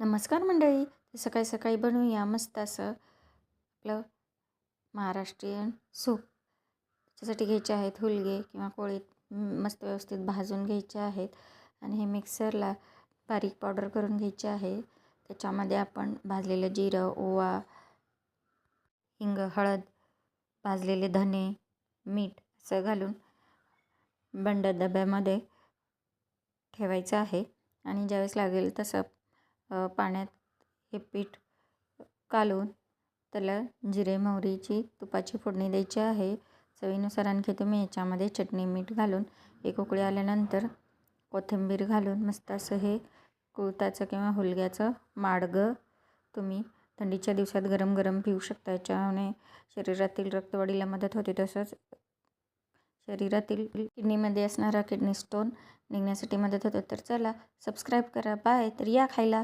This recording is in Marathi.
नमस्कार मंडळी. सकाळी सकाळी बनवूया मस्त असं आपलं महाराष्ट्रीयन सूप. त्याच्यासाठी घ्यायचे आहेत हुलगे किंवा कोळीत मस्त व्यवस्थित भाजून घ्यायचे आहेत आणि हे मिक्सरला बारीक पावडर करून घ्यायचे आहे. त्याच्यामध्ये आपण भाजलेलं जिरं, ओवा, हिंग, हळद, भाजलेले धने, मीठ असं घालून बंद डब्यामध्ये ठेवायचं आहे आणि ज्यावेळेस लागेल तसं पाण्यात हे पीठ कालवून त्याला जिरे मोहरीची तुपाची फोडणी द्यायची आहे. चवीनुसार आणखी तुम्ही याच्यामध्ये चटणी मीठ घालून एक उकळी आल्यानंतर कोथिंबीर घालून मस्त असं हे कुळथाचं किंवा हुलग्याचं माडगं तुम्ही थंडीच्या दिवसात गरम गरम पिऊ शकता. याच्याने शरीरातील रक्तवाढीला मदत होते, तसंच शरीरातील किडनीमध्ये असणारा किडनी स्टोन निघण्यासाठी मदत होतं. तर चला सबस्क्राईब करा. बाय. तर या खायला.